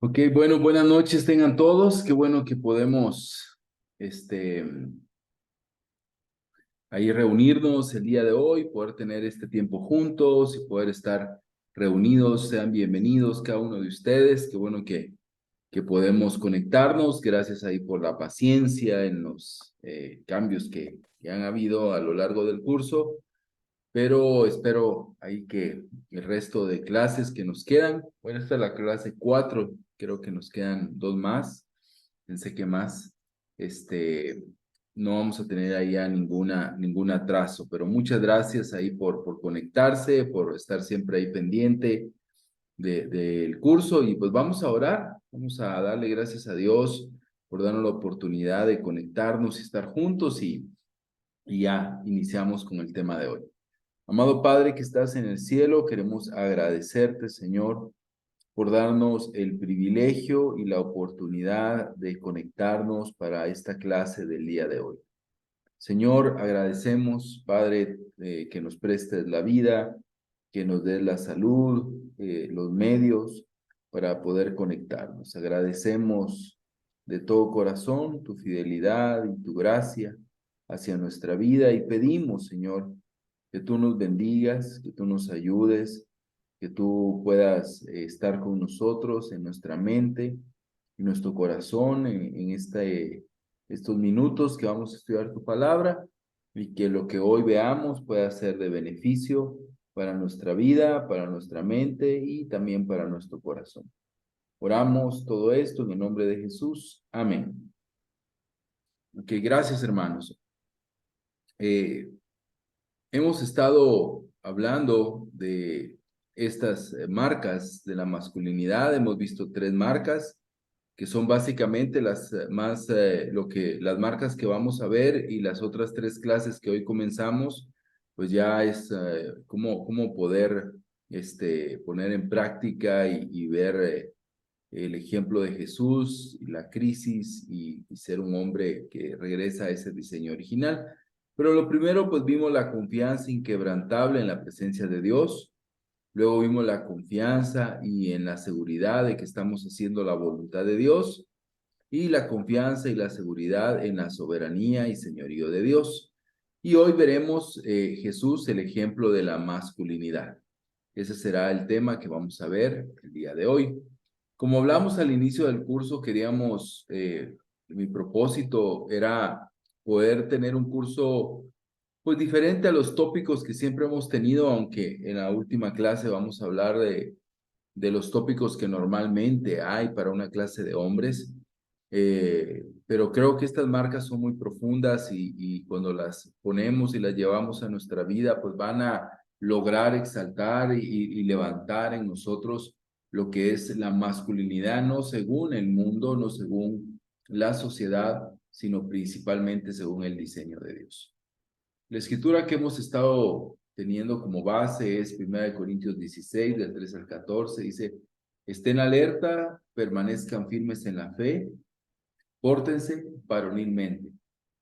Ok, bueno, buenas noches tengan todos. Qué bueno que podemos, este, ahí reunirnos el día de hoy, poder tener este tiempo juntos y poder estar reunidos. Sean bienvenidos cada uno de ustedes. Qué bueno que podemos conectarnos. Gracias ahí por la paciencia en los cambios que han habido a lo largo del curso. Pero espero ahí que el resto de clases que nos quedan, bueno, esta es la clase 4, creo que nos quedan dos más, pensé que más, este, no vamos a tener ahí ya ningún atraso, pero muchas gracias ahí por conectarse, por estar siempre ahí pendiente del curso y pues vamos a orar, vamos a darle gracias a Dios por darnos la oportunidad de conectarnos y estar juntos y ya iniciamos con el tema de hoy. Amado Padre que estás en el cielo, queremos agradecerte, Señor, por darnos el privilegio y la oportunidad de conectarnos para esta clase del día de hoy. Señor, agradecemos, Padre, que nos prestes la vida, que nos des la salud, los medios para poder conectarnos. Agradecemos de todo corazón tu fidelidad y tu gracia hacia nuestra vida y pedimos, Señor, que tú nos bendigas, que tú nos ayudes, que tú puedas estar con nosotros en nuestra mente, en nuestro corazón, estos minutos que vamos a estudiar tu palabra y que lo que hoy veamos pueda ser de beneficio para nuestra vida, para nuestra mente y también para nuestro corazón. Oramos todo esto en el nombre de Jesús. Amén. Ok, gracias hermanos. Eh, Hemos estado hablando de estas marcas de la masculinidad. Hemos visto tres marcas que son básicamente las marcas que vamos a ver y las otras tres clases que hoy comenzamos, pues ya es cómo poder poner en práctica y ver el ejemplo de Jesús y la crisis y ser un hombre que regresa a ese diseño original. Pero lo primero, pues vimos la confianza inquebrantable en la presencia de Dios. Luego vimos la confianza y en la seguridad de que estamos haciendo la voluntad de Dios. Y la confianza y la seguridad en la soberanía y señorío de Dios. Y hoy veremos Jesús, el ejemplo de la masculinidad. Ese será el tema que vamos a ver el día de hoy. Como hablamos al inicio del curso, mi propósito era poder tener un curso pues diferente a los tópicos que siempre hemos tenido, aunque en la última clase vamos a hablar de los tópicos que normalmente hay para una clase de hombres. Pero creo que estas marcas son muy profundas y cuando las ponemos y las llevamos a nuestra vida, pues van a lograr exaltar y levantar en nosotros lo que es la masculinidad, no según el mundo, no según la sociedad, sino principalmente según el diseño de Dios. La escritura que hemos estado teniendo como base es 1 Corintios 16, del 3 al 14, dice, estén alerta, permanezcan firmes en la fe, pórtense varonilmente,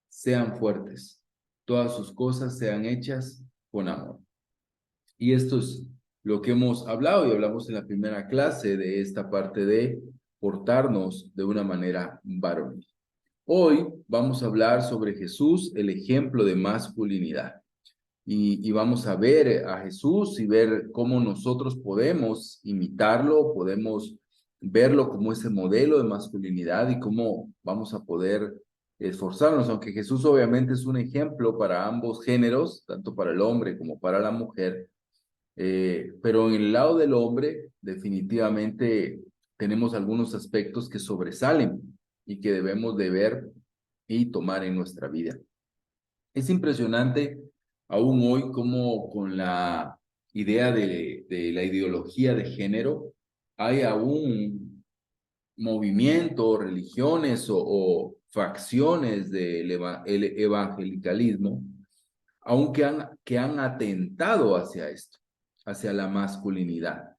sean fuertes, todas sus cosas sean hechas con amor. Y esto es lo que hemos hablado y hablamos en la primera clase de esta parte de portarnos de una manera varonil. Hoy vamos a hablar sobre Jesús, el ejemplo de masculinidad. Y vamos a ver a Jesús y ver cómo nosotros podemos imitarlo, podemos verlo como ese modelo de masculinidad y cómo vamos a poder esforzarnos, aunque Jesús obviamente es un ejemplo para ambos géneros, tanto para el hombre como para la mujer, pero en el lado del hombre definitivamente tenemos algunos aspectos que sobresalen y que debemos de ver y tomar en nuestra vida. Es impresionante aún hoy cómo con la idea de la ideología de género hay aún movimientos, religiones o facciones del el evangelicalismo, aunque que han atentado hacia esto, hacia la masculinidad.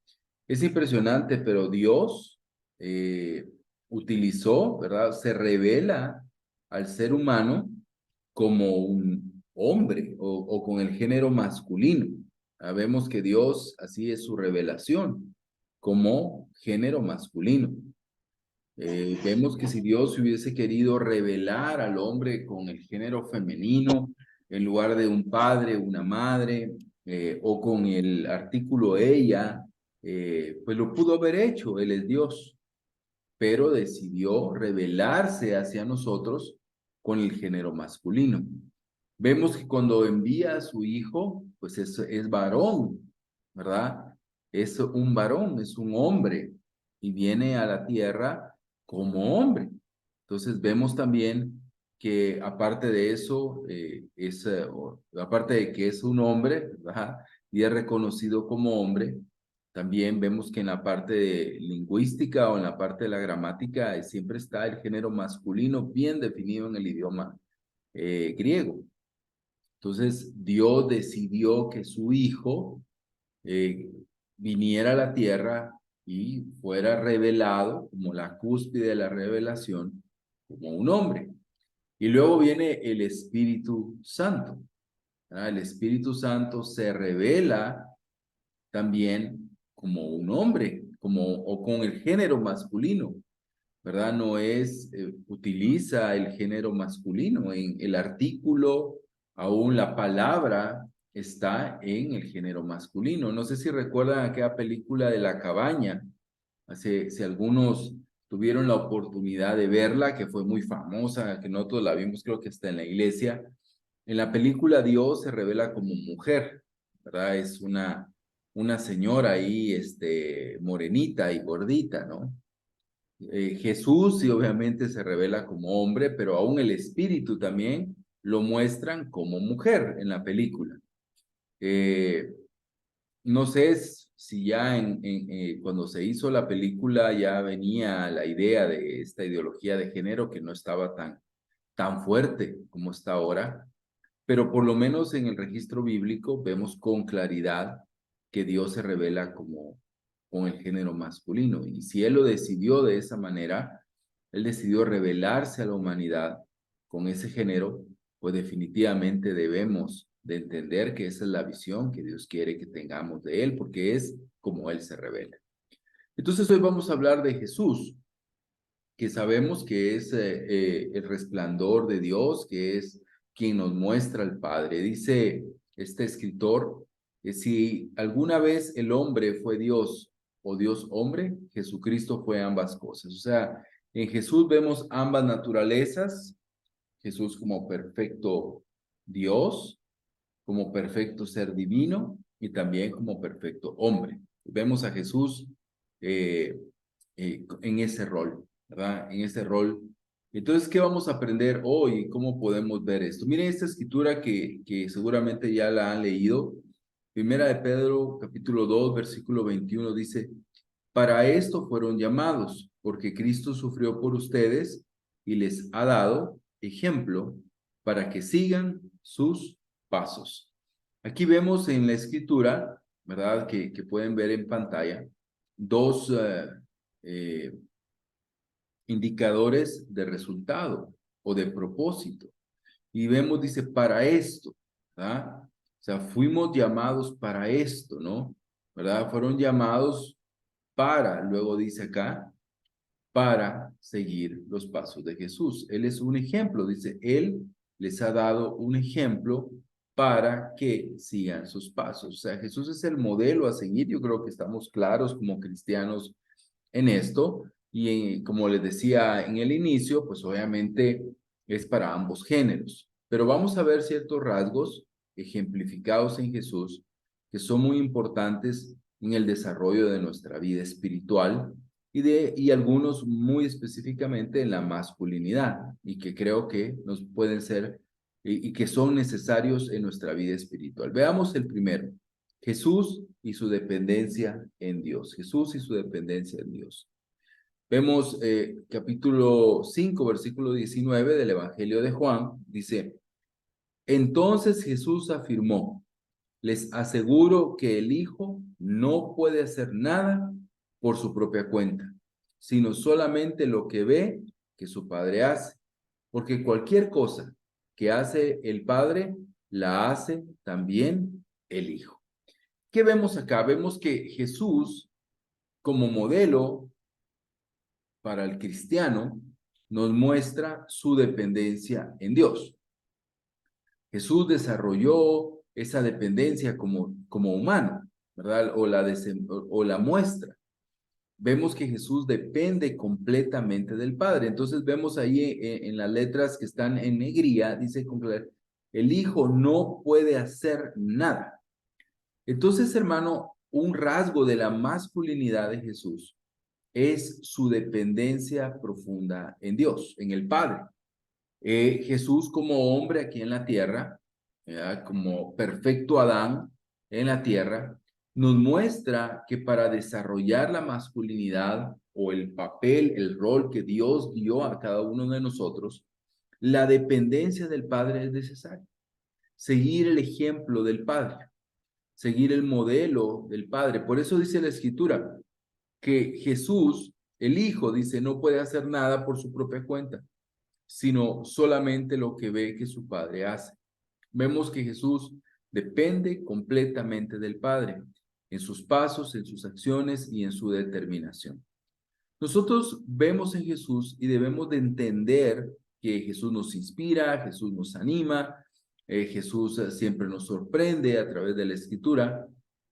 Es impresionante, pero Dios eh, utilizó, ¿verdad? Se revela al ser humano como un hombre o con el género masculino. Sabemos que Dios, así es su revelación, como género masculino. Vemos que si Dios hubiese querido revelar al hombre con el género femenino, en lugar de un padre, una madre, o con el artículo ella, pues lo pudo haber hecho, Él es Dios, pero decidió revelarse hacia nosotros con el género masculino. Vemos que cuando envía a su hijo, pues es varón, ¿verdad? Es un varón, es un hombre, y viene a la tierra como hombre. Entonces vemos también que aparte de eso, aparte de que es un hombre, ¿verdad? Y es reconocido como hombre, también vemos que en la parte lingüística o en la parte de la gramática siempre está el género masculino bien definido en el idioma griego. Entonces Dios decidió que su hijo eh, viniera a la tierra y fuera revelado como la cúspide de la revelación, como un hombre. Y luego viene el Espíritu Santo. ¿Verdad? El Espíritu Santo se revela también como un hombre, o con el género masculino, ¿verdad? No utiliza el género masculino en el artículo, aún la palabra está en el género masculino. No sé si recuerdan aquella película de La Cabaña, si algunos tuvieron la oportunidad de verla, que fue muy famosa, que nosotros la vimos, creo que está en la iglesia. En la película Dios se revela como mujer, ¿verdad? Es una señora ahí, morenita y gordita, ¿no? Jesús sí obviamente se revela como hombre, pero aún el espíritu también lo muestran como mujer en la película. Eh, no sé si ya cuando se hizo la película ya venía la idea de esta ideología de género que no estaba tan fuerte como está ahora, pero por lo menos en el registro bíblico vemos con claridad que Dios se revela como con el género masculino. Y si Él lo decidió de esa manera, Él decidió revelarse a la humanidad con ese género, pues definitivamente debemos de entender que esa es la visión que Dios quiere que tengamos de Él, porque es como Él se revela. Entonces hoy vamos a hablar de Jesús, que sabemos que es el resplandor de Dios, que es quien nos muestra al Padre. Dice este escritor que si alguna vez el hombre fue Dios o Dios hombre, Jesucristo fue ambas cosas. O sea, en Jesús vemos ambas naturalezas, Jesús como perfecto Dios, como perfecto ser divino y también como perfecto hombre. Vemos a Jesús eh, en ese rol, ¿verdad? En ese rol. Entonces, ¿qué vamos a aprender hoy? ¿Cómo podemos ver esto? Miren esta escritura que seguramente ya la han leído. Primera de Pedro, capítulo 2, versículo 21 dice, para esto fueron llamados, porque Cristo sufrió por ustedes y les ha dado ejemplo para que sigan sus pasos. Aquí vemos en la escritura, ¿verdad? Que pueden ver en pantalla, dos eh, indicadores de resultado o de propósito. Y vemos, dice, para esto, ¿verdad? O sea, fuimos llamados para esto, ¿no? ¿Verdad? Fueron llamados luego dice acá, para seguir los pasos de Jesús. Él es un ejemplo, dice, Él les ha dado un ejemplo para que sigan sus pasos. O sea, Jesús es el modelo a seguir. Yo creo que estamos claros como cristianos en esto. Y como les decía en el inicio, pues obviamente es para ambos géneros. Pero vamos a ver ciertos rasgos ejemplificados en Jesús que son muy importantes en el desarrollo de nuestra vida espiritual y algunos muy específicamente en la masculinidad y que creo que nos pueden ser y que son necesarios en nuestra vida espiritual. Veamos el primero, Jesús y su dependencia en Dios. Jesús y su dependencia en Dios. Vemos capítulo 5, versículo 19 del Evangelio de Juan, dice, entonces Jesús afirmó, les aseguro que el Hijo no puede hacer nada por su propia cuenta, sino solamente lo que ve que su Padre hace, porque cualquier cosa que hace el Padre, la hace también el Hijo. ¿Qué vemos acá? Vemos que Jesús, como modelo para el cristiano nos muestra su dependencia en Dios. Jesús desarrolló esa dependencia como humano, ¿verdad? O la muestra. Vemos que Jesús depende completamente del Padre. Entonces vemos ahí en las letras que están en negría, dice el Hijo no puede hacer nada. Entonces, hermano, un rasgo de la masculinidad de Jesús es su dependencia profunda en Dios, en el Padre. Jesús como hombre aquí en la tierra, como perfecto Adán en la tierra, nos muestra que para desarrollar la masculinidad o el papel, el rol que Dios dio a cada uno de nosotros, la dependencia del Padre es necesaria. Seguir el ejemplo del Padre, seguir el modelo del Padre. Por eso dice la Escritura que Jesús, el Hijo, dice, no puede hacer nada por su propia cuenta, sino solamente lo que ve que su Padre hace. Vemos que Jesús depende completamente del Padre, en sus pasos, en sus acciones y en su determinación. Nosotros vemos en Jesús y debemos de entender que Jesús nos inspira, Jesús nos anima, Jesús siempre nos sorprende a través de la Escritura,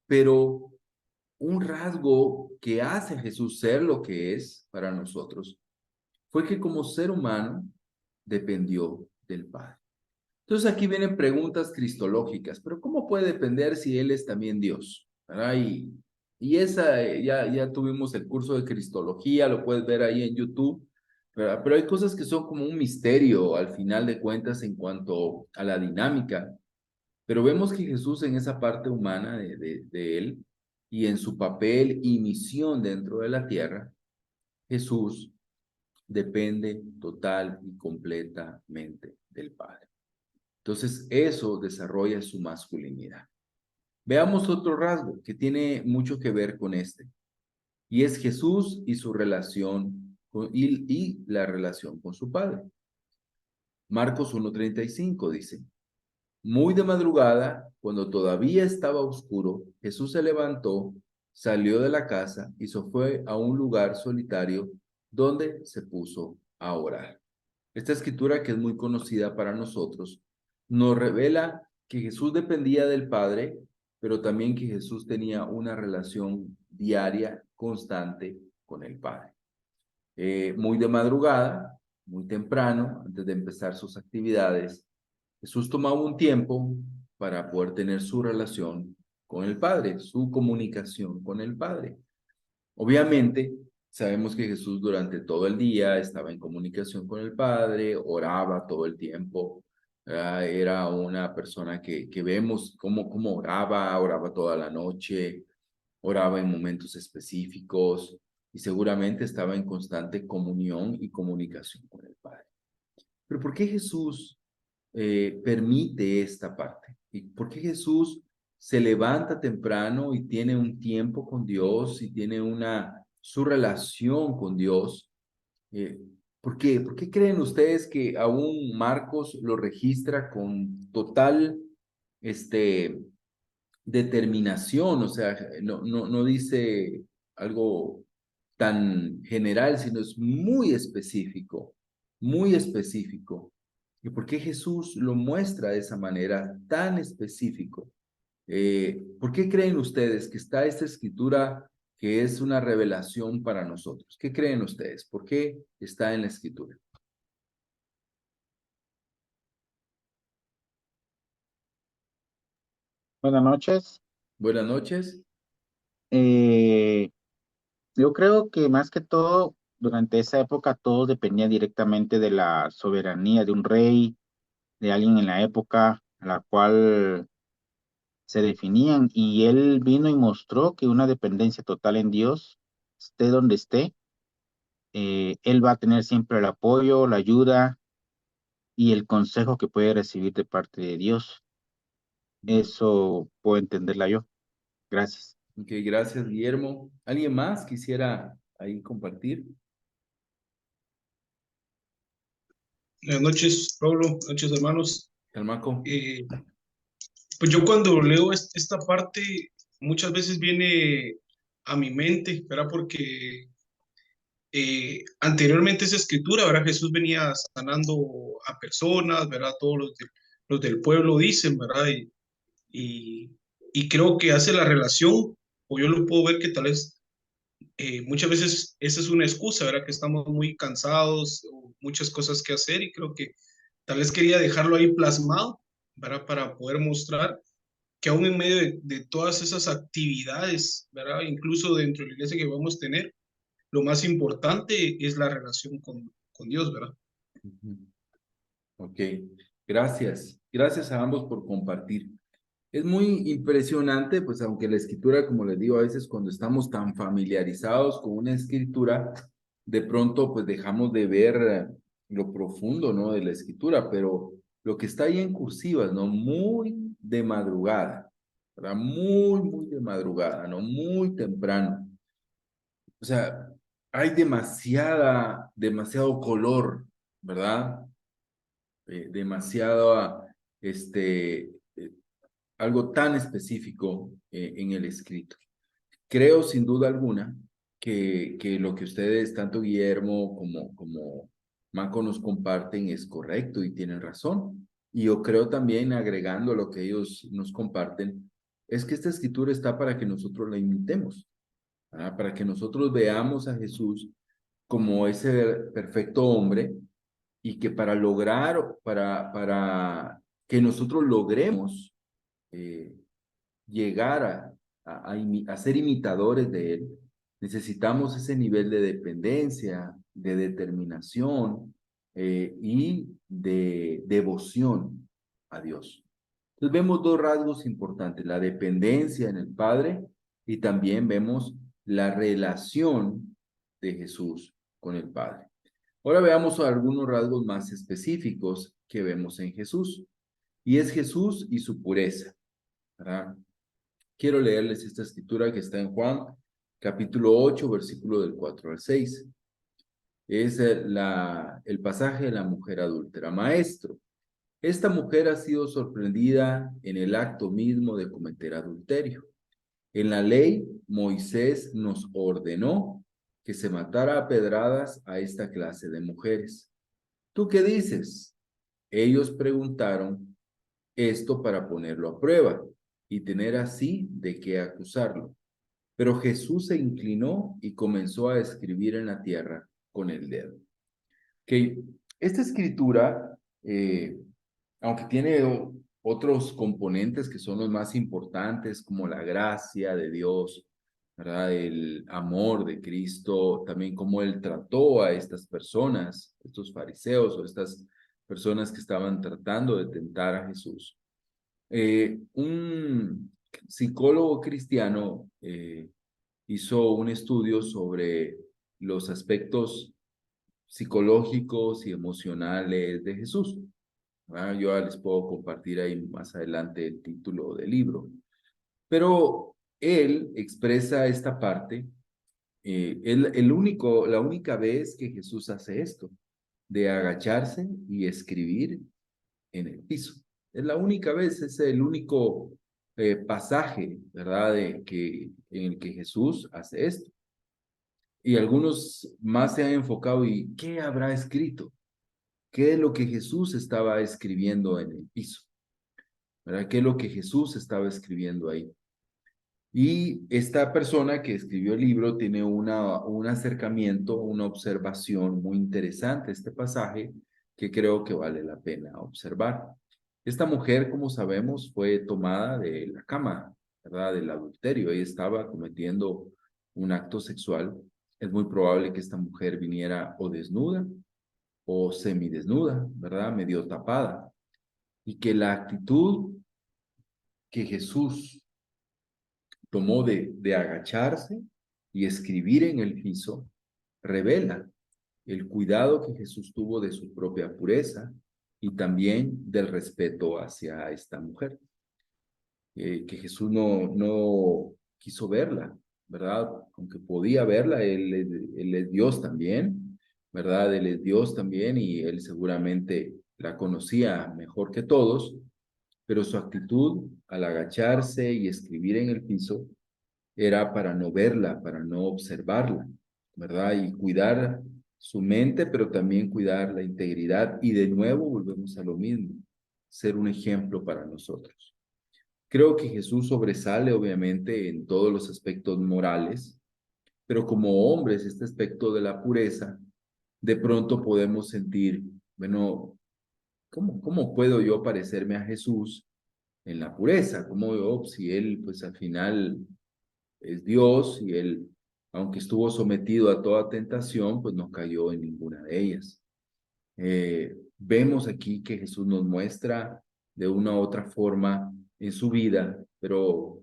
pero un rasgo que hace a Jesús ser lo que es para nosotros fue que como ser humano dependió del Padre. Entonces aquí vienen preguntas cristológicas, pero ¿cómo puede depender si Él es también Dios? ¿Verdad? Y esa, ya tuvimos el curso de cristología, lo puedes ver ahí en YouTube, ¿verdad? Pero hay cosas que son como un misterio al final de cuentas en cuanto a la dinámica, pero vemos que Jesús en esa parte humana de Él y en su papel y misión dentro de la tierra, Jesús depende total y completamente del Padre. Entonces, eso desarrolla su masculinidad. Veamos otro rasgo que tiene mucho que ver con este, y es Jesús y su relación y la relación con su Padre. Marcos 1:35 dice, muy de madrugada, cuando todavía estaba oscuro, Jesús se levantó, salió de la casa y se fue a un lugar solitario donde se puso a orar. Esta escritura, que es muy conocida para nosotros, nos revela que Jesús dependía del Padre, pero también que Jesús tenía una relación diaria, constante con el Padre. Muy de madrugada, muy temprano, antes de empezar sus actividades, Jesús tomaba un tiempo para poder tener su relación con el Padre, su comunicación con el Padre. Obviamente, sabemos que Jesús durante todo el día estaba en comunicación con el Padre, oraba todo el tiempo, era una persona que vemos cómo oraba toda la noche, oraba en momentos específicos y seguramente estaba en constante comunión y comunicación con el Padre. Pero ¿por qué Jesús permite esta parte? ¿Y por qué Jesús se levanta temprano y tiene un tiempo con Dios y tiene su relación con Dios? Eh, ¿Por qué? ¿Por qué creen ustedes que aún Marcos lo registra con total determinación? O sea, no dice algo tan general, sino es muy específico, muy específico. ¿Y por qué Jesús lo muestra de esa manera tan específico? ¿Por qué creen ustedes que está esta escritura que es una revelación para nosotros? ¿Qué creen ustedes? ¿Por qué está en la escritura? Buenas noches. Buenas noches. Eh, yo creo que más que todo, durante esa época todo dependía directamente de la soberanía de un rey, de alguien en la época a la cual se definían, y él vino y mostró que una dependencia total en Dios, esté donde esté, él va a tener siempre el apoyo, la ayuda y el consejo que puede recibir de parte de Dios. Eso puedo entenderla yo. Gracias. Ok, gracias, Guillermo. ¿Alguien más quisiera ahí compartir? Buenas noches, Pablo. Buenas noches, hermanos. Calmaco. Eh, pues yo cuando leo esta parte, muchas veces viene a mi mente, ¿verdad? Porque anteriormente esa escritura, ¿verdad? Jesús venía sanando a personas, ¿verdad? Todos los del pueblo dicen, ¿verdad? Y, y creo que hace la relación, o yo lo puedo ver que tal vez muchas veces esa es una excusa, ¿verdad? Que estamos muy cansados, o muchas cosas que hacer y creo que tal vez quería dejarlo ahí plasmado, ¿verdad? Para poder mostrar que aún en medio de todas esas actividades, ¿verdad? Incluso dentro de la iglesia que vamos a tener, lo más importante es la relación con Dios, ¿verdad? Ujú. Ok, gracias. Gracias a ambos por compartir. Es muy impresionante, pues aunque la escritura, como les digo, a veces cuando estamos tan familiarizados con una escritura, de pronto pues dejamos de ver lo profundo, ¿no? De la escritura, pero lo que está ahí en cursivas, ¿no? Muy de madrugada, ¿verdad? Muy de madrugada, ¿no? Muy temprano. O sea, hay demasiado color, ¿verdad? Demasiado, algo tan específico en el escrito. Creo sin duda alguna que lo que ustedes, tanto Guillermo como Marco, nos comparten es correcto y tienen razón. Y yo creo también, agregando lo que ellos nos comparten, es que esta escritura está para que nosotros la imitemos, ¿verdad? Para que nosotros veamos a Jesús como ese perfecto hombre y que para que nosotros logremos eh, llegar a ser imitadores de Él, necesitamos ese nivel de dependencia, de determinación y de devoción a Dios. Entonces vemos dos rasgos importantes, la dependencia en el Padre y también vemos la relación de Jesús con el Padre. Ahora veamos algunos rasgos más específicos que vemos en Jesús. Y es Jesús y su pureza, ¿verdad? Quiero leerles esta escritura que está en Juan, capítulo 8, versículo del 4 al 6. Es el pasaje de la mujer adúltera. Maestro, esta mujer ha sido sorprendida en el acto mismo de cometer adulterio. En la ley, Moisés nos ordenó que se matara a pedradas a esta clase de mujeres. ¿Tú qué dices? Ellos preguntaron esto para ponerlo a prueba y tener así de qué acusarlo. Pero Jesús se inclinó y comenzó a escribir en la tierra con el dedo. Que esta escritura, aunque tiene otros componentes que son los más importantes, como la gracia de Dios, ¿verdad? El amor de Cristo, también cómo Él trató a estas personas, estos fariseos o estas personas que estaban tratando de tentar a Jesús. Un psicólogo cristiano hizo un estudio sobre los aspectos psicológicos y emocionales de Jesús. Yo les puedo compartir ahí más adelante el título del libro. Pero él expresa esta parte, la única vez que Jesús hace esto, de agacharse y escribir en el piso. Es la única vez, es el único pasaje, ¿verdad?, en el que Jesús hace esto. Y algunos más se han enfocado y ¿qué habrá escrito? ¿Qué es lo que Jesús estaba escribiendo en el piso? ¿Verdad? ¿Qué es lo que Jesús estaba escribiendo ahí? Y esta persona que escribió el libro tiene un acercamiento, una observación muy interesante, este pasaje, que creo que vale la pena observar. Esta mujer, como sabemos, fue tomada de la cama, ¿verdad? Del adulterio. Ella estaba cometiendo un acto sexual. Es muy probable que esta mujer viniera o desnuda o semidesnuda, ¿verdad? Medio tapada. Y que la actitud que Jesús tomó de agacharse y escribir en el piso revela el cuidado que Jesús tuvo de su propia pureza y también del respeto hacia esta mujer. Que Jesús no quiso verla, ¿verdad? Aunque podía verla, él es Dios también, ¿verdad? Él es Dios también y él seguramente la conocía mejor que todos, pero su actitud al agacharse y escribir en el piso era para no verla, para no observarla. ¿verdad? Y cuidar su mente, pero también cuidar la integridad. Y de nuevo volvemos a lo mismo, ser un ejemplo para nosotros. Creo que Jesús sobresale obviamente en todos los aspectos morales, pero como hombres, este aspecto de la pureza, de pronto podemos sentir, bueno, ¿cómo puedo yo parecerme a Jesús en la pureza? ¿Cómo yo, si Él, pues al final es Dios y Él, aunque estuvo sometido a toda tentación, pues no cayó en ninguna de ellas? Vemos aquí que Jesús nos muestra de una u otra forma en su vida, pero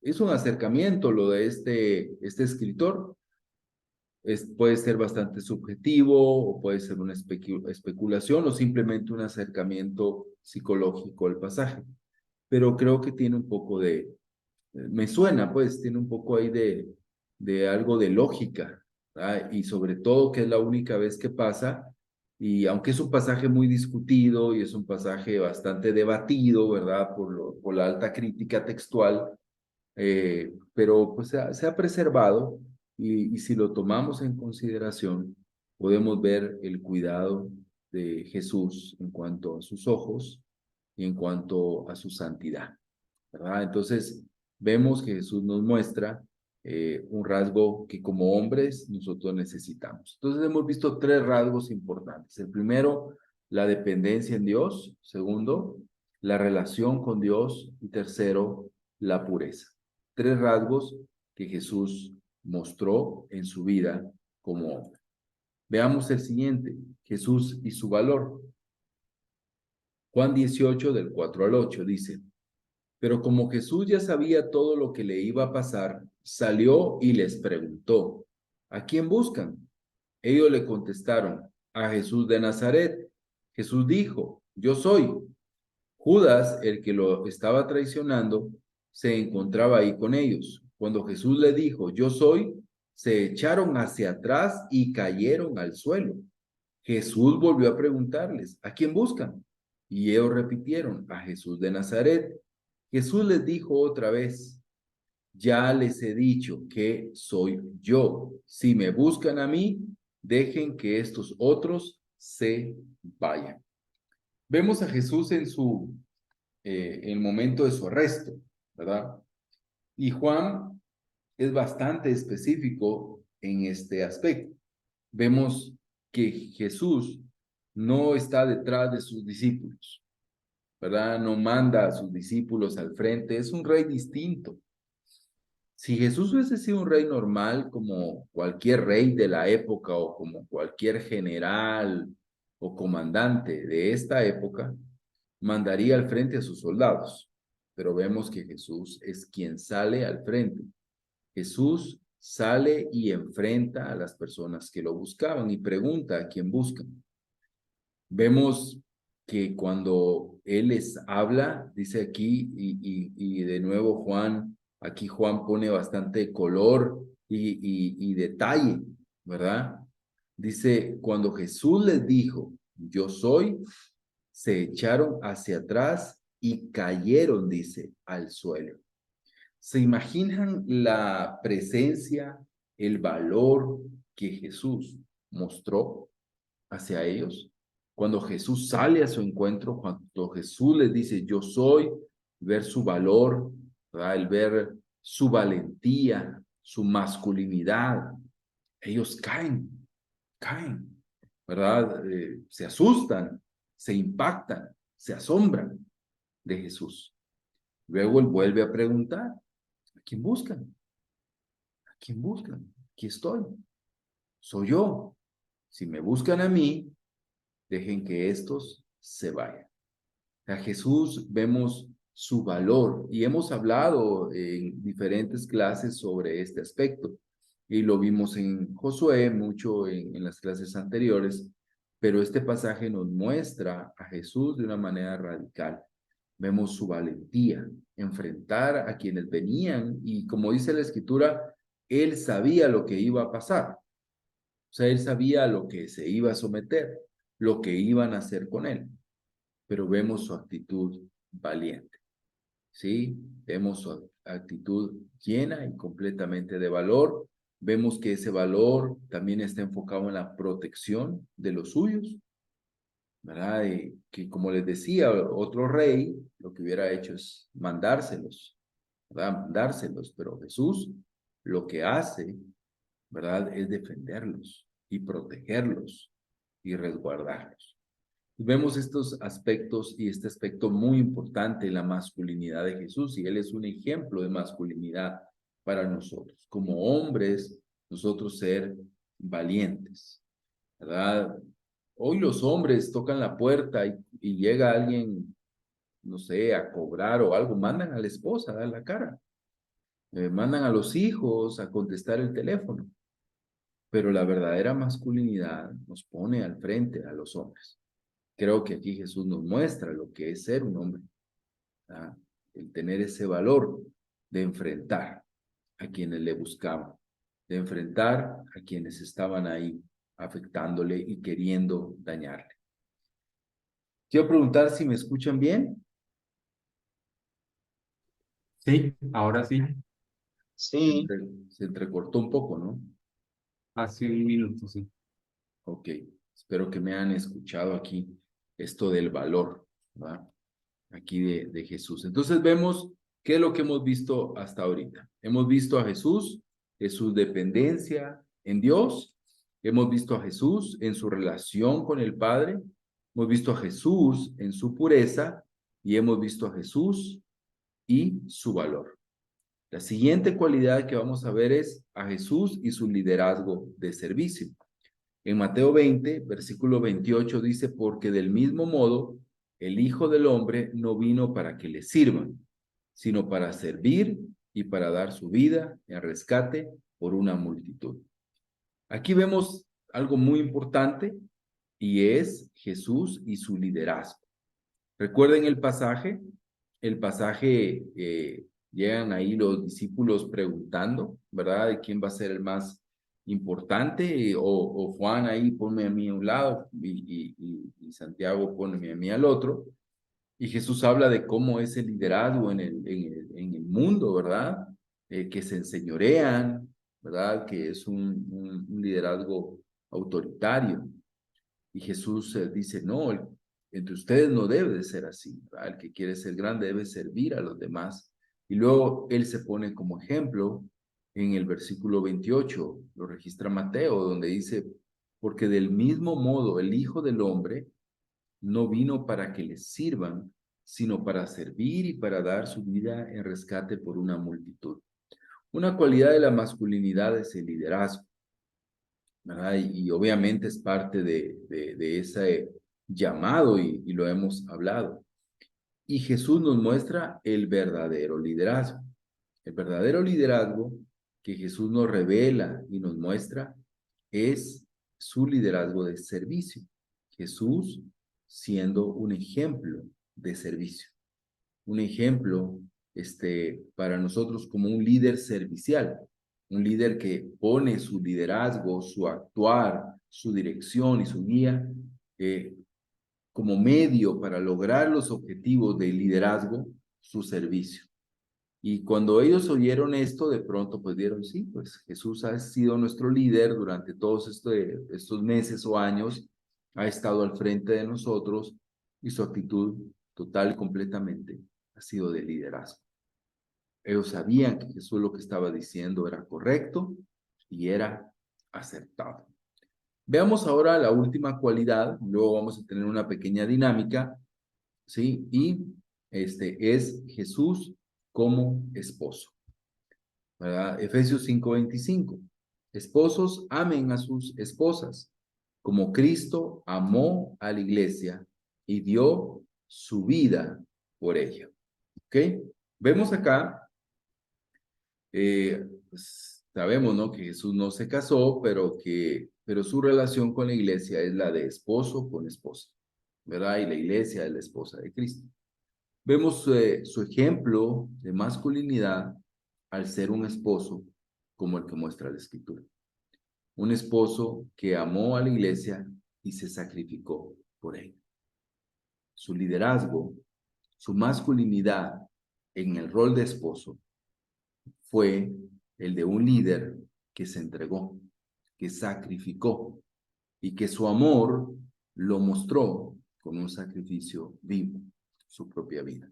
es un acercamiento lo de este escritor. Puede ser bastante subjetivo o puede ser una especulación o simplemente un acercamiento psicológico al pasaje. Pero creo que tiene un poco me suena, pues, tiene un poco ahí de algo de lógica, ¿verdad? Y sobre todo que es la única vez que pasa, y aunque es un pasaje muy discutido y es un pasaje bastante debatido, ¿verdad? Por la alta crítica textual, pero pues se ha preservado y si lo tomamos en consideración, podemos ver el cuidado de Jesús en cuanto a sus ojos y en cuanto a su santidad, ¿verdad? Entonces, vemos que Jesús nos muestra un rasgo que como hombres nosotros necesitamos. Entonces, hemos visto tres rasgos importantes. El primero, la dependencia en Dios. Segundo, la relación con Dios. Y tercero, la pureza. Tres rasgos que Jesús mostró en su vida como hombre. Veamos el siguiente, Jesús y su valor. Juan 18, del 4 al 8, dice: pero como Jesús ya sabía todo lo que le iba a pasar, salió y les preguntó: ¿a quién buscan? Ellos le contestaron: a Jesús de Nazaret. Jesús dijo: yo soy. Judas, el que lo estaba traicionando, se encontraba ahí con ellos. Cuando Jesús le dijo: yo soy, se echaron hacia atrás y cayeron al suelo. Jesús volvió a preguntarles: ¿a quién buscan? Y ellos repitieron: a Jesús de Nazaret. Jesús les dijo otra vez: ya les he dicho que soy yo. Si me buscan a mí, dejen que estos otros se vayan. Vemos a Jesús en el momento de su arresto, ¿verdad? Y Juan es bastante específico en este aspecto. Vemos que Jesús no está detrás de sus discípulos, ¿verdad? No manda a sus discípulos al frente, es un rey distinto. Si Jesús hubiese sido un rey normal, como cualquier rey de la época o como cualquier general o comandante de esta época, mandaría al frente a sus soldados. Pero vemos que Jesús es quien sale al frente. Jesús sale y enfrenta a las personas que lo buscaban y pregunta a quién buscan. Vemos que cuando Él les habla, dice aquí, y de nuevo aquí Juan pone bastante color y detalle, ¿verdad? Dice: cuando Jesús les dijo: yo soy, se echaron hacia atrás y cayeron, dice, al suelo. ¿Se imaginan la presencia, el valor que Jesús mostró hacia ellos? Cuando Jesús sale a su encuentro, cuando Jesús les dice: yo soy, ver su valor, ¿verdad? El ver su valentía, su masculinidad, ellos caen, ¿verdad? Se asustan, se impactan, se asombran de Jesús. Luego él vuelve a preguntar: ¿a quién buscan? ¿A quién buscan? Aquí estoy, soy yo. Si me buscan a mí, dejen que estos se vayan. A Jesús vemos su valor y hemos hablado en diferentes clases sobre este aspecto y lo vimos en Josué mucho en las clases anteriores, pero este pasaje nos muestra a Jesús de una manera radical. Vemos su valentía, enfrentar a quienes venían y, como dice la Escritura, él sabía lo que iba a pasar. O sea, él sabía a lo que se iba a someter, lo que iban a hacer con él, pero vemos su actitud valiente, ¿sí? Vemos su actitud llena y completamente de valor Vemos que ese valor también está enfocado en la protección de los suyos, ¿verdad? Y que como les decía, otro rey lo que hubiera hecho es mandárselos, ¿verdad? Dárselos, pero Jesús lo que hace, ¿verdad? Es defenderlos y protegerlos y resguardarlos. Vemos estos aspectos y este aspecto muy importante en la masculinidad de Jesús, y Él es un ejemplo de masculinidad para nosotros. Como hombres, nosotros ser valientes, ¿verdad? Hoy los hombres tocan la puerta y llega alguien, no sé, a cobrar o algo, mandan a la esposa a dar la cara, mandan a los hijos a contestar el teléfono, pero la verdadera masculinidad nos pone al frente a los hombres. Creo que aquí Jesús nos muestra lo que es ser un hombre, ¿verdad? El tener ese valor de enfrentar a quienes le buscaban, de enfrentar a quienes estaban ahí afectándole y queriendo dañarle. Quiero preguntar si me escuchan bien. Sí, ahora sí, Se, Sí, entre- se entrecortó un poco, ¿no? hace un minuto, sí. Ok, espero que me han escuchado aquí esto del valor, ¿verdad? Aquí de Jesús. Entonces vemos qué es lo que hemos visto hasta ahorita. Hemos visto a Jesús en su dependencia en Dios, hemos visto a Jesús en su relación con el Padre, hemos visto a Jesús en su pureza y hemos visto a Jesús y su valor. La siguiente cualidad que vamos a ver es a Jesús y su liderazgo de servicio. En Mateo 20, versículo 28 dice, porque del mismo modo el Hijo del Hombre no vino para que le sirvan, sino para servir y para dar su vida en rescate por una multitud. Aquí vemos algo muy importante y es Jesús y su liderazgo. Recuerden el pasaje llegan ahí los discípulos preguntando, ¿verdad? ¿De quién va a ser el más importante? O Juan ahí, ponme a mí a un lado y Santiago, ponme a mí al otro. Y Jesús habla de cómo es el liderazgo en el mundo, ¿verdad? Que se enseñorean, ¿verdad? Que es un liderazgo autoritario. Y Jesús dice, no, entre ustedes no debe de ser así, ¿verdad? El que quiere ser grande debe servir a los demás. Y luego él se pone como ejemplo en el versículo 28, lo registra Mateo, donde dice, porque del mismo modo el Hijo del Hombre no vino para que les sirvan, sino para servir y para dar su vida en rescate por una multitud. Una cualidad de la masculinidad es el liderazgo, ¿verdad? Y obviamente es parte de ese llamado y lo hemos hablado. Y Jesús nos muestra el verdadero liderazgo. El verdadero liderazgo que Jesús nos revela y nos muestra es su liderazgo de servicio. Jesús siendo un ejemplo de servicio. Un ejemplo para nosotros como un líder servicial, un líder que pone su liderazgo, su actuar, su dirección y su guía como medio para lograr los objetivos del liderazgo, su servicio. Y cuando ellos oyeron esto, de pronto pues dieron, sí, pues Jesús ha sido nuestro líder durante todos estos meses o años, ha estado al frente de nosotros y su actitud total y completamente ha sido de liderazgo. Ellos sabían que Jesús lo que estaba diciendo era correcto y era acertado. Veamos ahora la última cualidad, luego vamos a tener una pequeña dinámica, ¿sí? Y es Jesús como esposo, ¿verdad? Efesios 5:25. Esposos, amen a sus esposas, como Cristo amó a la iglesia y dio su vida por ella. ¿Ok? Vemos acá, pues, sabemos, ¿no? Que Jesús no se casó, pero su relación con la iglesia es la de esposo con esposa, ¿verdad? Y la iglesia es la esposa de Cristo. Vemos su ejemplo de masculinidad al ser un esposo como el que muestra la Escritura. Un esposo que amó a la iglesia y se sacrificó por ella. Su liderazgo, su masculinidad en el rol de esposo fue el de un líder que se entregó, que sacrificó y que su amor lo mostró con un sacrificio vivo, su propia vida.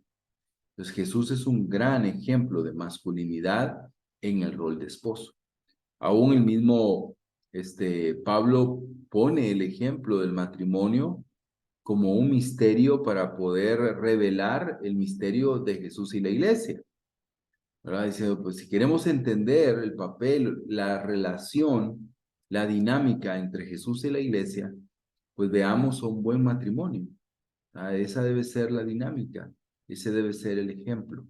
Entonces Jesús es un gran ejemplo de masculinidad en el rol de esposo. Aún el mismo Pablo pone el ejemplo del matrimonio como un misterio para poder revelar el misterio de Jesús y la iglesia, ¿verdad? Dice, pues si queremos entender el papel, la relación, la dinámica entre Jesús y la iglesia, pues veamos un buen matrimonio. Esa debe ser la dinámica, ese debe ser el ejemplo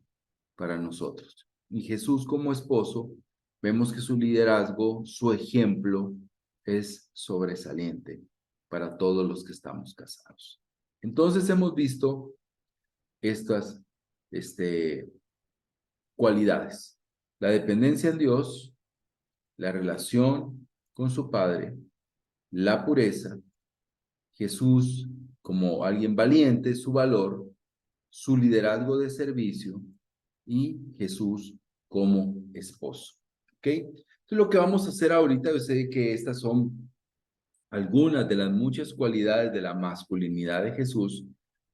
para nosotros. Y Jesús como esposo, vemos que su liderazgo, su ejemplo es sobresaliente para todos los que estamos casados. Entonces hemos visto estas cualidades: la dependencia en Dios, la relación con su Padre, la pureza, Jesús como alguien valiente, su valor, su liderazgo de servicio y Jesús como esposo. ¿Ok? Entonces lo que vamos a hacer ahorita, yo sé que estas son algunas de las muchas cualidades de la masculinidad de Jesús.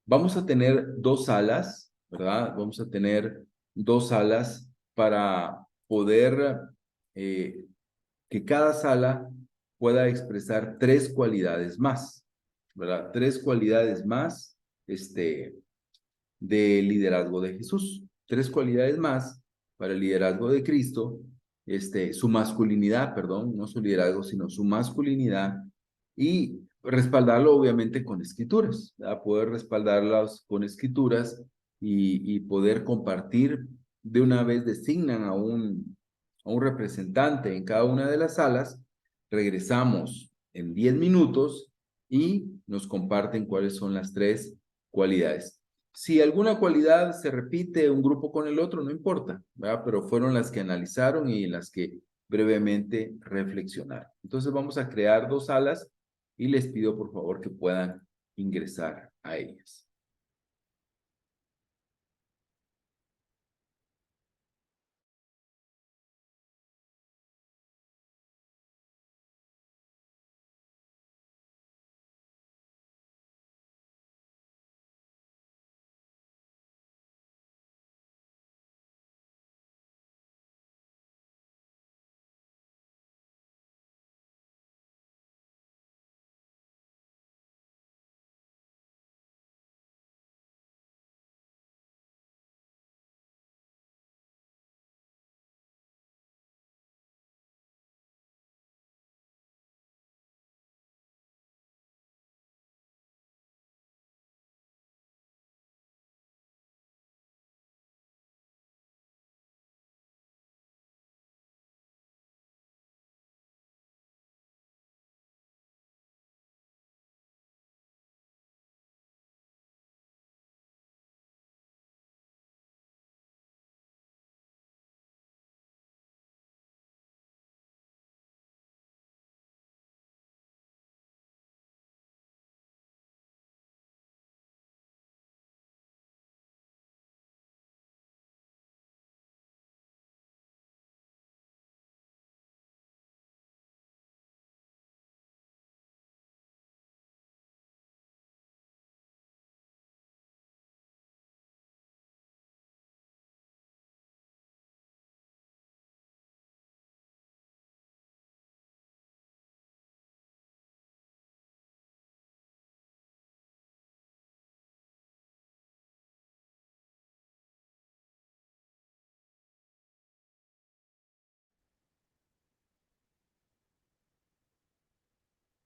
Vamos a tener dos salas, ¿verdad? Vamos a tener dos salas para poder que cada sala pueda expresar tres cualidades más, ¿verdad? Tres cualidades más de liderazgo de Jesús. Tres cualidades más para el liderazgo de Cristo, su masculinidad, perdón, no su liderazgo, sino su masculinidad, y respaldarlo obviamente con escrituras, ¿verdad? Poder respaldarlas con escrituras y poder compartir. De una vez designan a un representante en cada una de las salas, regresamos en 10 minutos y nos comparten cuáles son las tres cualidades. Si alguna cualidad se repite un grupo con el otro, no importa, ¿verdad? Pero fueron las que analizaron y las que brevemente reflexionaron. Entonces vamos a crear dos salas y les pido por favor que puedan ingresar a ellas.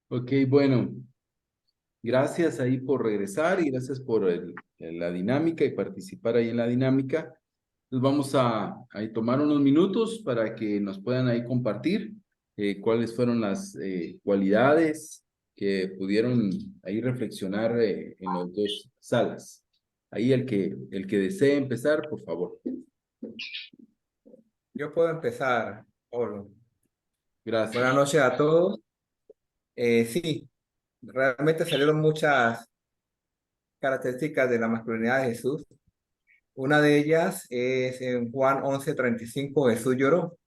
Ok, bueno, gracias ahí por regresar y gracias por la dinámica y participar ahí en la dinámica. Entonces vamos a tomar unos minutos para que nos puedan ahí compartir cuáles fueron las cualidades que pudieron ahí reflexionar en las dos salas. Ahí el que desee empezar, por favor. Yo puedo empezar, Olo. Gracias. Buenas noches a todos. Sí, realmente salieron muchas características de la masculinidad de Jesús. Una de ellas es en Juan 11:35, Jesús lloró.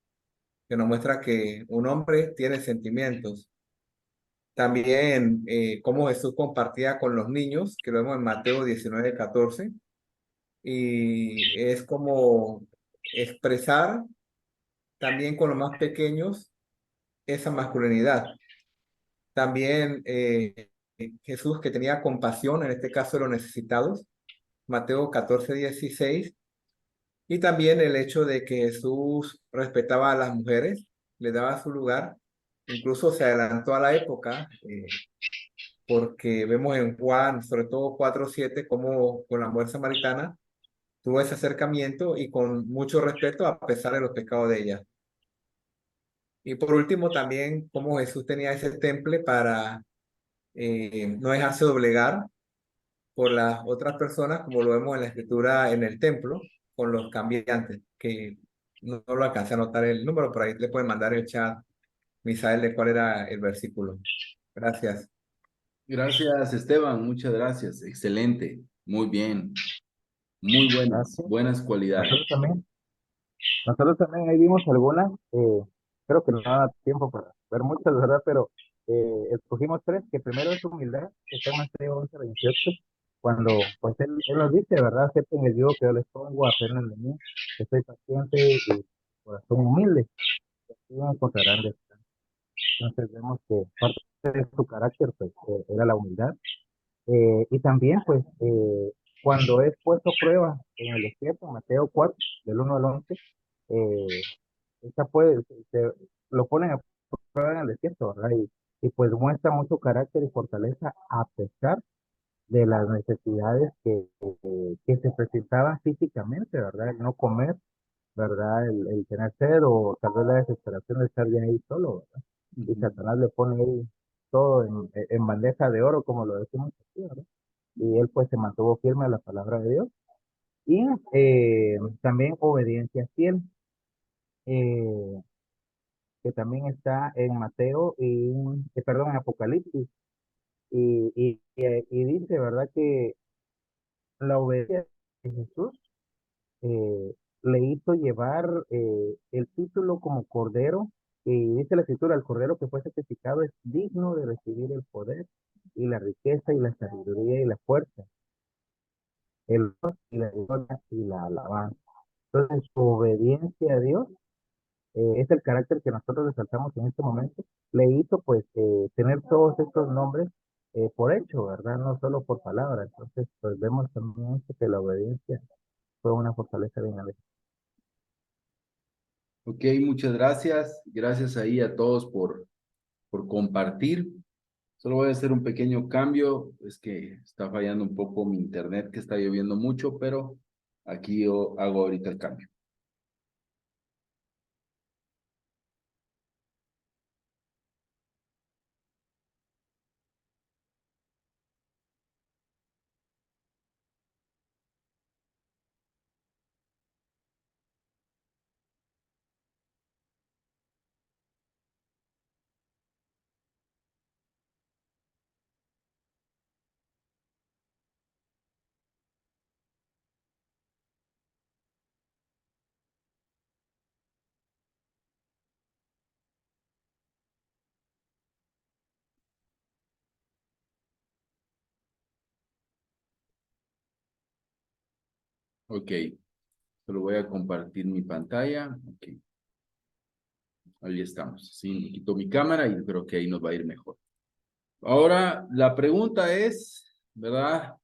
que nos muestra que un hombre tiene sentimientos. También cómo Jesús compartía con los niños, que lo vemos en Mateo 19:14, y es como expresar también con los más pequeños esa masculinidad. También Jesús, que tenía compasión, en este caso de los necesitados, Mateo 14:16, y también el hecho de que Jesús respetaba a las mujeres, le daba su lugar, incluso se adelantó a la época, porque vemos en Juan, sobre todo 4:7, cómo con la mujer samaritana tuvo ese acercamiento y con mucho respeto a pesar de los pecados de ella. Y por último, también cómo Jesús tenía ese temple para no dejarse doblegar por las otras personas, como lo vemos en la escritura en el templo, con los cambiantes, que no lo alcancé a anotar el número, por ahí le pueden mandar el chat, Misael, de cuál era el versículo. Gracias. Gracias, Esteban, muchas gracias. Excelente, muy bien, muy buenas, Gracias. buenas cualidades. Nosotros también ahí vimos algunas, creo que no da tiempo para ver muchas, ¿verdad? Pero escogimos tres, que primero es humildad, que está en Mateo 11:28, cuando pues él nos dice, ¿verdad? Acepten el yugo que yo les pongo, aprendan de mí, que soy paciente y corazón humilde, y encontrarán descanso. Entonces vemos que parte de su carácter pues era la humildad. Y también pues cuando es puesto a prueba en el desierto, Mateo 4, del 1 al 11, eh, esta puede, lo ponen a prueba en el desierto, ¿verdad? Y pues muestra mucho carácter y fortaleza a pesar de las necesidades que se presentaban físicamente, ¿verdad? El no comer, ¿verdad? El tener sed o tal vez la desesperación de estar bien ahí solo, ¿verdad? Y Ujú. Satanás le pone ahí todo en bandeja de oro, como lo decimos aquí, ¿verdad? Y él pues se mantuvo firme a la palabra de Dios. Y también obediencia fiel. Eh, que también está en Mateo y, perdón, en Apocalipsis, y dice, ¿verdad? Que la obediencia de Jesús le hizo llevar el título como cordero, y dice la escritura, el cordero que fue sacrificado es digno de recibir el poder y la riqueza y la sabiduría y la fuerza, el honor y la gloria y la alabanza. Entonces, su obediencia a Dios es el carácter que nosotros resaltamos en este momento, le hizo pues tener todos estos nombres por hecho, ¿verdad? No solo por palabra. Entonces, pues vemos también esto, que la obediencia fue una fortaleza bien grande. Ok, muchas gracias. Gracias ahí a todos por compartir. Solo voy a hacer un pequeño cambio. Es que está fallando un poco mi internet, que está lloviendo mucho, pero aquí yo hago ahorita el cambio. Ok, solo voy a compartir mi pantalla. Ok, ahí estamos. Sí, me quito mi cámara y creo que ahí nos va a ir mejor. Ahora, la pregunta es, ¿verdad?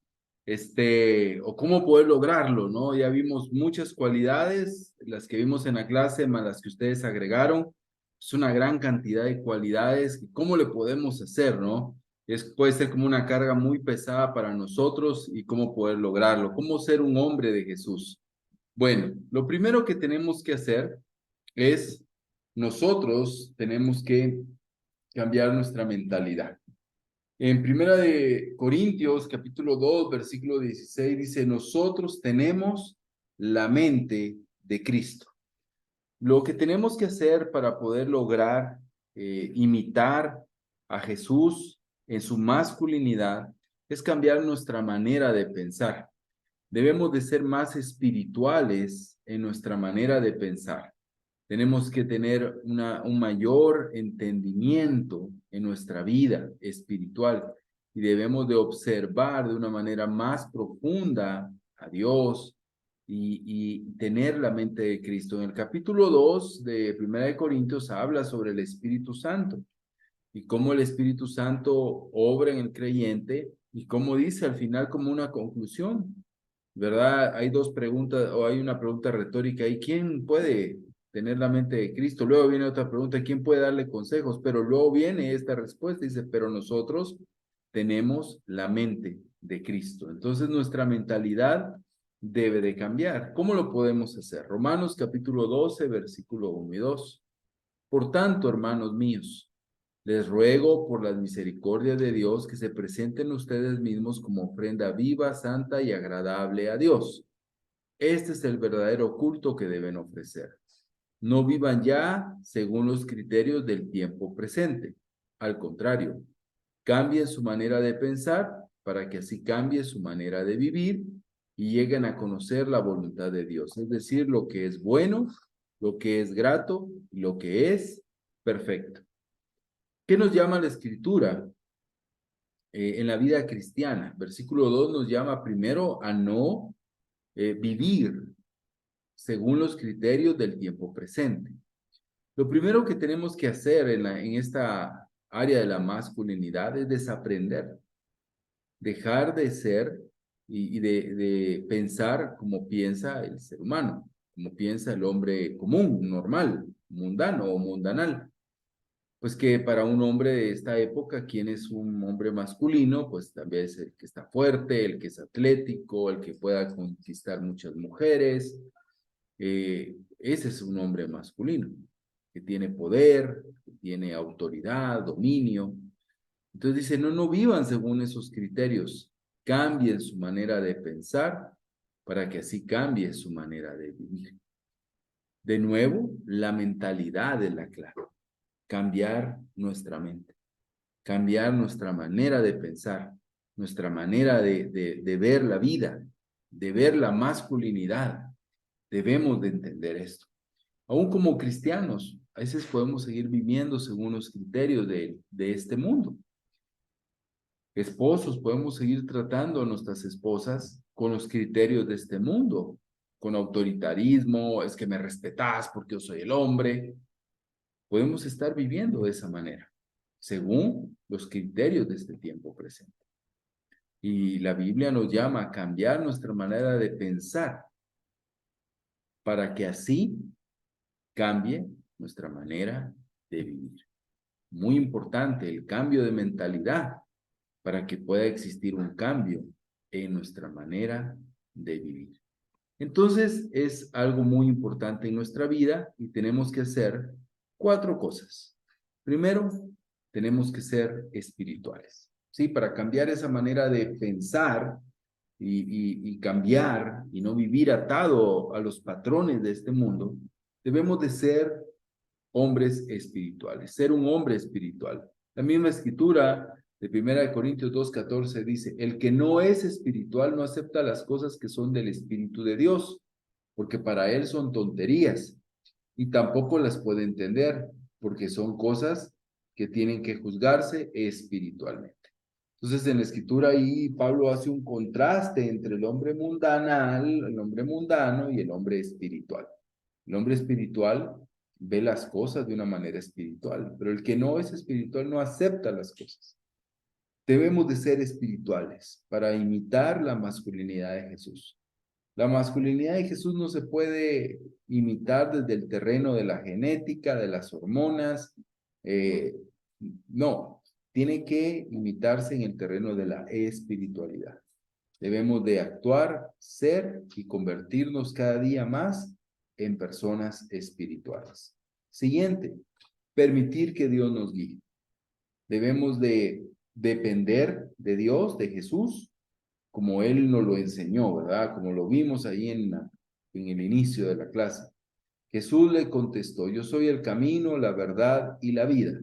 O cómo poder lograrlo, ¿no? Ya vimos muchas cualidades, las que vimos en la clase, más las que ustedes agregaron. Es una gran cantidad de cualidades. ¿Cómo le podemos hacer, no? Puede ser como una carga muy pesada para nosotros y cómo poder lograrlo. ¿Cómo ser un hombre de Jesús? Bueno, lo primero que tenemos que hacer es nosotros tenemos que cambiar nuestra mentalidad. En Primera de Corintios, capítulo 2, versículo 16, dice, nosotros tenemos la mente de Cristo. Lo que tenemos que hacer para poder lograr imitar a Jesús en su masculinidad es cambiar nuestra manera de pensar. Debemos de ser más espirituales en nuestra manera de pensar. Tenemos que tener un mayor entendimiento en nuestra vida espiritual y debemos de observar de una manera más profunda a Dios y tener la mente de Cristo. En el capítulo 2 de Primera de Corintios habla sobre el Espíritu Santo y cómo el Espíritu Santo obra en el creyente y cómo dice al final como una conclusión, ¿verdad? Hay dos preguntas o hay una pregunta retórica y ¿quién puede tener la mente de Cristo? Luego viene otra pregunta, ¿quién puede darle consejos? Pero luego viene esta respuesta, dice, pero nosotros tenemos la mente de Cristo. Entonces nuestra mentalidad debe de cambiar. ¿Cómo lo podemos hacer? Romanos capítulo 12, versículo 1 y 2. Por tanto, hermanos míos, les ruego por las misericordias de Dios que se presenten ustedes mismos como ofrenda viva, santa y agradable a Dios. Este es el verdadero culto que deben ofrecer. No vivan ya según los criterios del tiempo presente. Al contrario, cambien su manera de pensar para que así cambie su manera de vivir y lleguen a conocer la voluntad de Dios, es decir, lo que es bueno, lo que es grato y lo que es perfecto. ¿Qué nos llama la Escritura en la vida cristiana? Versículo 2 nos llama primero a no vivir según los criterios del tiempo presente. Lo primero que tenemos que hacer en esta área de la masculinidad es desaprender, dejar de ser y de pensar como piensa el ser humano, como piensa el hombre común, normal, mundano o mundanal. Pues que para un hombre de esta época, ¿quién es un hombre masculino? Pues tal vez el que está fuerte, el que es atlético, el que pueda conquistar muchas mujeres. Ese es un hombre masculino, que tiene poder, que tiene autoridad, dominio. Entonces dice, no, no vivan según esos criterios, cambien su manera de pensar para que así cambie su manera de vivir. De nuevo, la mentalidad es la clave. Cambiar nuestra mente, cambiar nuestra manera de pensar, nuestra manera de ver la vida, de ver la masculinidad. Debemos de entender esto. Aún como cristianos, a veces podemos seguir viviendo según los criterios de este mundo. Esposos, podemos seguir tratando a nuestras esposas con los criterios de este mundo, con autoritarismo, es que me respetas porque yo soy el hombre. Podemos estar viviendo de esa manera, según los criterios de este tiempo presente. Y la Biblia nos llama a cambiar nuestra manera de pensar para que así cambie nuestra manera de vivir. Muy importante el cambio de mentalidad para que pueda existir un cambio en nuestra manera de vivir. Entonces es algo muy importante en nuestra vida y tenemos que hacer 4 cosas. Primero, tenemos que ser espirituales, ¿sí? Para cambiar esa manera de pensar y cambiar y no vivir atado a los patrones de este mundo, debemos de ser hombres espirituales, ser un hombre espiritual. La misma escritura de 1 Corintios 2:14 dice, el que no es espiritual no acepta las cosas que son del Espíritu de Dios, porque para él son tonterías y tampoco las puede entender, porque son cosas que tienen que juzgarse espiritualmente. Entonces en la escritura ahí Pablo hace un contraste entre el hombre mundanal, el hombre mundano y el hombre espiritual. El hombre espiritual ve las cosas de una manera espiritual, pero el que no es espiritual no acepta las cosas. Debemos de ser espirituales para imitar la masculinidad de Jesús. La masculinidad de Jesús no se puede imitar desde el terreno de la genética, de las hormonas. No, tiene que imitarse en el terreno de la espiritualidad. Debemos de actuar, ser y convertirnos cada día más en personas espirituales. Siguiente, permitir que Dios nos guíe. Debemos de depender de Dios, de Jesús, como Él nos lo enseñó, ¿verdad? Como lo vimos ahí en el inicio de la clase. Jesús le contestó, yo soy el camino, la verdad y la vida.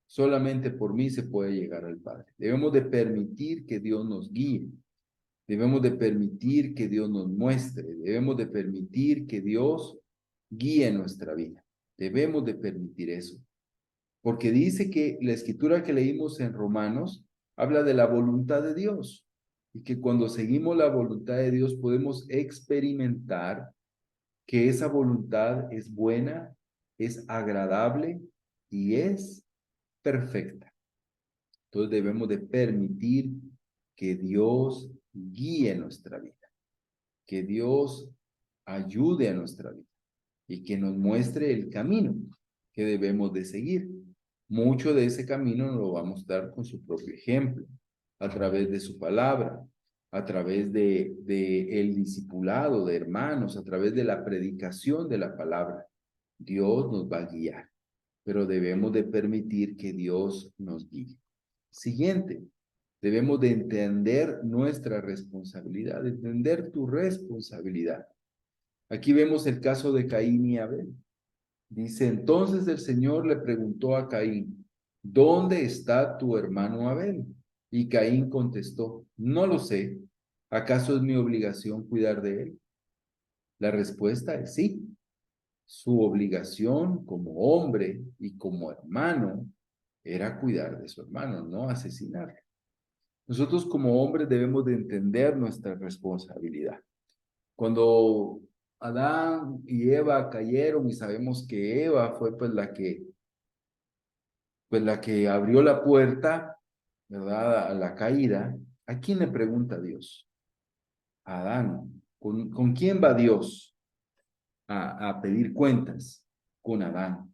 Solamente por mí se puede llegar al Padre. Debemos de permitir que Dios nos guíe. Debemos de permitir que Dios nos muestre. Debemos de permitir que Dios guíe nuestra vida. Debemos de permitir eso. Porque dice que la escritura que leímos en Romanos habla de la voluntad de Dios. Y que cuando seguimos la voluntad de Dios podemos experimentar que esa voluntad es buena, es agradable y es perfecta. Entonces debemos de permitir que Dios guíe nuestra vida, que Dios ayude a nuestra vida y que nos muestre el camino que debemos de seguir. Mucho de ese camino nos lo va a mostrar con su propio ejemplo, a través de su palabra, a través de el discipulado de hermanos, a través de la predicación de la palabra. Dios nos va a guiar, pero debemos de permitir que Dios nos guíe. Siguiente, debemos de entender nuestra responsabilidad, entender tu responsabilidad. Aquí vemos el caso de Caín y Abel. Dice, entonces el Señor le preguntó a Caín, ¿dónde está tu hermano Abel? Y Caín contestó, no lo sé. ¿Acaso es mi obligación cuidar de él? La respuesta es sí. Su obligación como hombre y como hermano era cuidar de su hermano, no asesinarlo. Nosotros como hombres debemos de entender nuestra responsabilidad. Cuando Adán y Eva cayeron y sabemos que Eva fue pues la que abrió la puerta, ¿verdad? A la caída, ¿a quién le pregunta Dios? A Adán. ¿Con quién va Dios a pedir cuentas? Con Adán.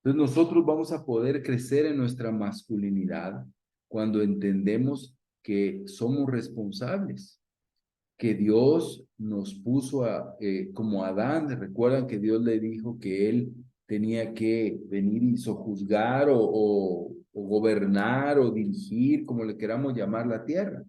Entonces nosotros vamos a poder crecer en nuestra masculinidad cuando entendemos que somos responsables, que Dios nos puso como Adán. Recuerdan que Dios le dijo que él tenía que venir y sojuzgar o gobernar o dirigir, como le queramos llamar, la tierra.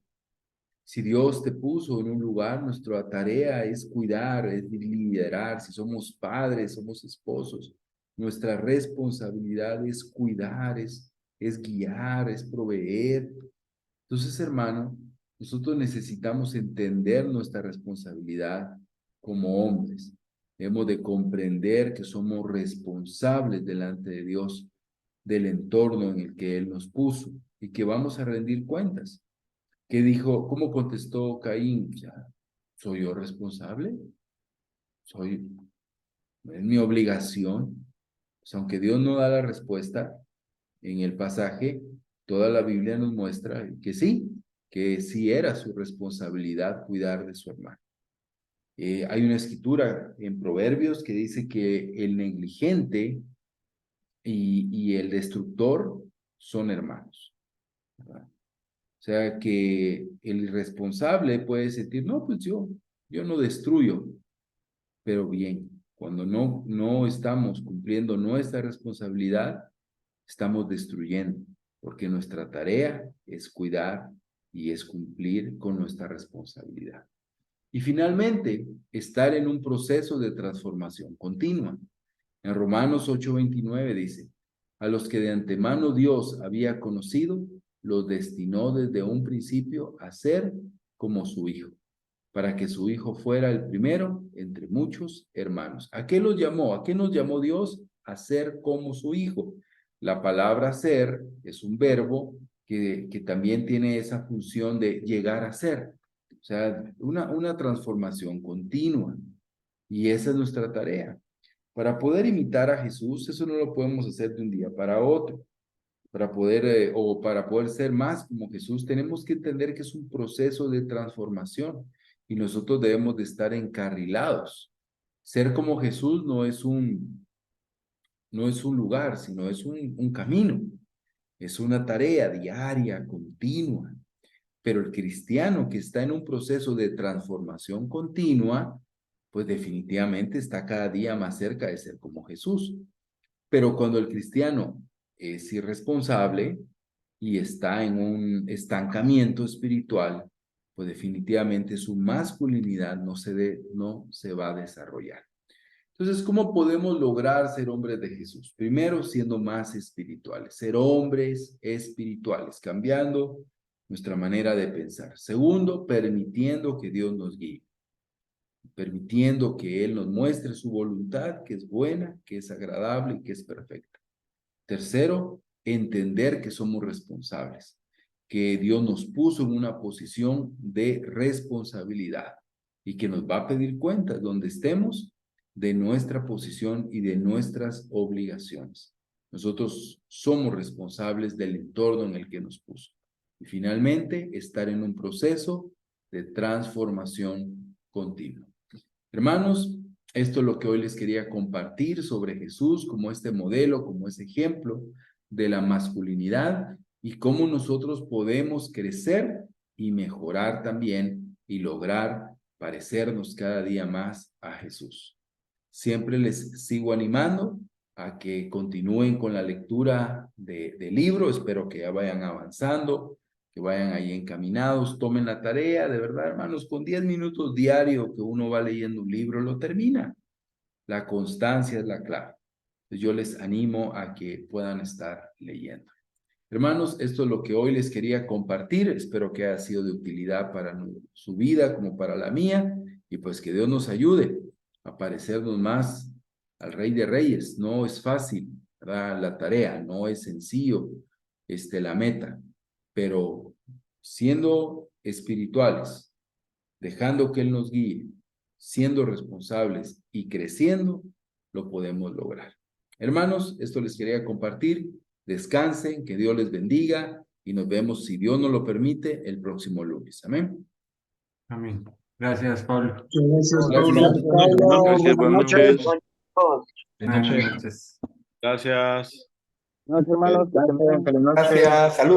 Si Dios te puso en un lugar, nuestra tarea es cuidar, es liderar. Si somos padres, somos esposos, nuestra responsabilidad es cuidar, es guiar, es proveer. Entonces, hermano, nosotros necesitamos entender nuestra responsabilidad como hombres. Hemos de comprender que somos responsables delante de Dios del entorno en el que Él nos puso y que vamos a rendir cuentas. ¿Qué dijo? ¿Cómo contestó Caín? Ya, ¿soy yo responsable? ¿Es mi obligación? Pues aunque Dios no da la respuesta en el pasaje, toda la Biblia nos muestra que sí era su responsabilidad cuidar de su hermano. Hay una escritura en Proverbios que dice que el negligente y el destructor son hermanos, ¿verdad? O sea que el irresponsable puede sentir, no, pues yo no destruyo, pero bien, cuando no estamos cumpliendo nuestra responsabilidad, estamos destruyendo, porque nuestra tarea es cuidar y es cumplir con nuestra responsabilidad. Y finalmente, estar en un proceso de transformación continua. En Romanos 8:29 dice, a los que de antemano Dios había conocido, los destinó desde un principio a ser como su Hijo, para que su Hijo fuera el primero entre muchos hermanos. ¿A qué los llamó? ¿A qué nos llamó Dios? A ser como su Hijo. La palabra ser es un verbo que también tiene esa función de llegar a ser. O sea, una transformación continua. Y esa es nuestra tarea. Para poder imitar a Jesús, eso no lo podemos hacer de un día para otro. Para poder ser más como Jesús, tenemos que entender que es un proceso de transformación y nosotros debemos de estar encarrilados. Ser como Jesús no es un lugar, sino es un camino. Es una tarea diaria, continua. Pero el cristiano que está en un proceso de transformación continua, pues definitivamente está cada día más cerca de ser como Jesús. Pero cuando el cristiano es irresponsable y está en un estancamiento espiritual, pues definitivamente su masculinidad no se va a desarrollar. Entonces, ¿cómo podemos lograr ser hombres de Jesús? Primero, siendo más espirituales, ser hombres espirituales, cambiando nuestra manera de pensar. Segundo, permitiendo que Dios nos guíe. permitiendo que Él nos muestre su voluntad, que es buena, que es agradable y que es perfecta. Tercero, entender que somos responsables, que Dios nos puso en una posición de responsabilidad y que nos va a pedir cuentas donde estemos de nuestra posición y de nuestras obligaciones. Nosotros somos responsables del entorno en el que nos puso. Y finalmente, estar en un proceso de transformación continua. Hermanos, esto es lo que hoy les quería compartir sobre Jesús como este modelo, como ese ejemplo de la masculinidad y cómo nosotros podemos crecer y mejorar también y lograr parecernos cada día más a Jesús. Siempre les sigo animando a que continúen con la lectura del libro. Espero que ya vayan avanzando, que vayan ahí encaminados, tomen la tarea, de verdad, hermanos, con 10 minutos diario que uno va leyendo un libro, lo termina. La constancia es la clave. Entonces yo les animo a que puedan estar leyendo. Hermanos, esto es lo que hoy les quería compartir. Espero que haya sido de utilidad para su vida como para la mía. Y pues que Dios nos ayude a parecernos más al Rey de Reyes. No es fácil, ¿verdad? La tarea, no es sencillo la meta. Pero siendo espirituales, dejando que Él nos guíe, siendo responsables y creciendo, lo podemos lograr. Hermanos, esto les quería compartir. Descansen, que Dios les bendiga y nos vemos, si Dios nos lo permite, el próximo lunes. Amén. Amén. Gracias, Pablo. Gracias, Gracias. Pablo. Gracias, buenas noches. Buenas noches. Gracias. No, hermanos, que tengan feliz noche. Gracias, salud.